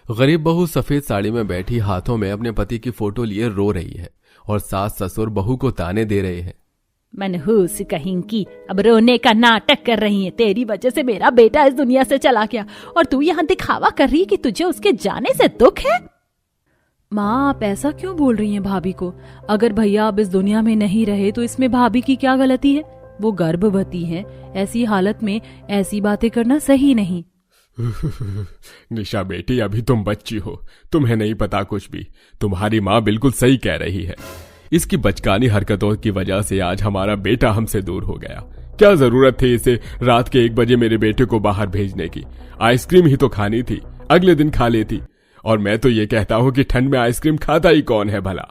गरीब बहू सफेद साड़ी में बैठी हाथों में अपने पति की फोटो लिए रो रही है और सास ससुर बहू को ताने दे रहे हैं। मनहूस कहीं की, अब रोने का नाटक कर रही है। तेरी वजह से मेरा बेटा इस दुनिया से चला गया और तू यहाँ दिखावा कर रही है कि तुझे उसके जाने से दुख है। माँ, आप ऐसा क्यों बोल रही हैं भाभी को? अगर भैया अब इस दुनिया में नहीं रहे तो इसमें भाभी की क्या गलती है? वो गर्भवती है, ऐसी हालत में ऐसी बातें करना सही नहीं। निशा बेटी, अभी तुम बच्ची हो, तुम्हें नहीं पता कुछ भी। तुम्हारी माँ बिल्कुल सही कह रही है। इसकी बचकानी हरकतों की वजह से आज हमारा बेटा हमसे दूर हो गया। क्या जरूरत थी इसे रात के 1 बजे मेरे बेटे को बाहर भेजने की? आइसक्रीम ही तो खानी थी, अगले दिन खा लेती। और मैं तो ये कहता हूँ कि ठंड में आइसक्रीम खाता ही कौन है भला।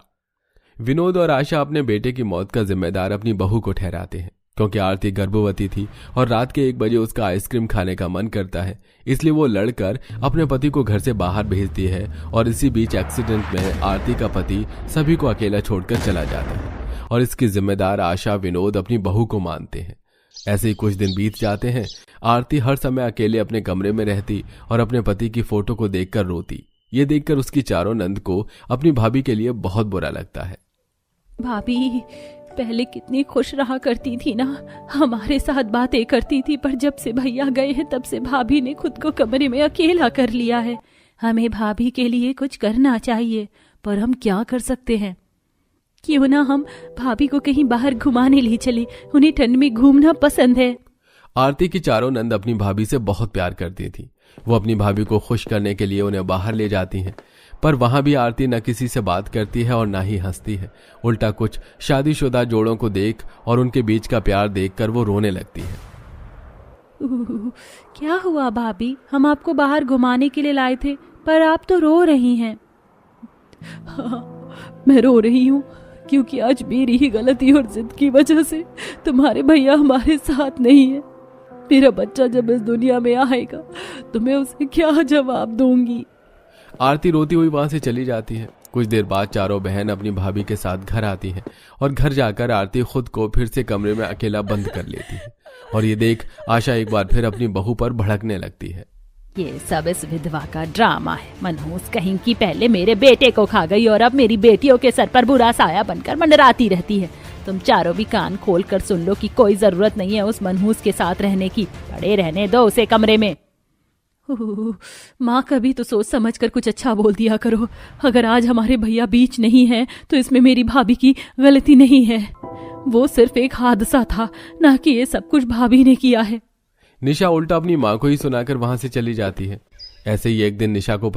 विनोद और आशा अपने बेटे की मौत का जिम्मेदार अपनी बहू को ठहराते हैं, क्योंकि आरती गर्भवती थी और रात के 1 बजे उसका आइसक्रीम खाने का मन करता है। इसलिए वो लड़कर अपने पति को घर से बाहर भेजती है और इसी बीच एक्सीडेंट में आरती का पति सभी को अकेला छोड़कर चला जाता है और इसकी जिम्मेदार आशा विनोद अपनी बहू को मानते हैं। ऐसे ही कुछ दिन बीत जाते हैं। आरती हर समय अकेले अपने कमरे में रहती और अपने पति की फोटो को देखकर रोती। ये देखकर उसकी चारों नंद को अपनी भाभी के लिए बहुत बुरा लगता है। भाभी पहले कितनी खुश रहा करती थी ना, हमारे साथ बातें करती थी, पर जब से भैया गए हैं तब से भाभी ने खुद को कमरे में अकेला कर लिया है। हमें भाभी के लिए कुछ करना चाहिए, पर हम क्या कर सकते हैं? क्यों ना हम भाभी को कहीं बाहर घुमाने ले चले, उन्हें ठंड में घूमना पसंद है। आरती की चारों नंद अपनी भाभी से बहुत प्यार करती थी। वो अपनी भाभी को खुश करने के लिए उन्हें बाहर ले जाती हैं, पर वहां भी आरती न किसी से बात करती है और ना ही हंसती है। उल्टा कुछ शादीशुदा जोड़ों को देख और उनके बीच का प्यार देखकर वो रोने लगती है। क्या हुआ भाभी? हम आपको बाहर घुमाने के लिए लाए थे, पर आप तो रो रही हैं। हाँ, मैं रो रही हूँ क्योंकि आज मेरी ही गलती और जिद की वजह से तुम्हारे भैया हमारे साथ नहीं है। मेरा बच्चा जब इस दुनिया में आएगा तो मैं उसे क्या जवाब दूंगी? आरती रोती हुई वहां से चली जाती है। कुछ देर बाद चारों बहन अपनी भाभी के साथ घर आती हैं और घर जाकर आरती खुद को फिर से कमरे में अकेला बंद कर लेती है और ये देख आशा एक बार फिर अपनी बहू पर भड़कने लगती है। ये सब इस विधवा का ड्रामा है। मनहूस कहीं की पहले मेरे बेटे को खा गई और अब मेरी बेटियों के सर पर बुरा साया बनकर मंडराती रहती है। तुम चारों भी कान खोल कर सुन लो कि कोई जरूरत नहीं है उस मनहूस के साथ रहने की। पड़े रहने दो उसे कमरे में। माँ, कभी तो सोच समझ कर कुछ अच्छा बोल दिया करो। अगर आज हमारे भैया बीच नहीं है तो इसमें मेरी भाभी की गलती नहीं है। वो सिर्फ एक हादसा था, ना कि ये सब कुछ भाभी ने किया है। निशा उल्टा अपनी माँ को ही सुनाकर वहां से चली जाती है। ऐसे ही एक दिन निशा को पता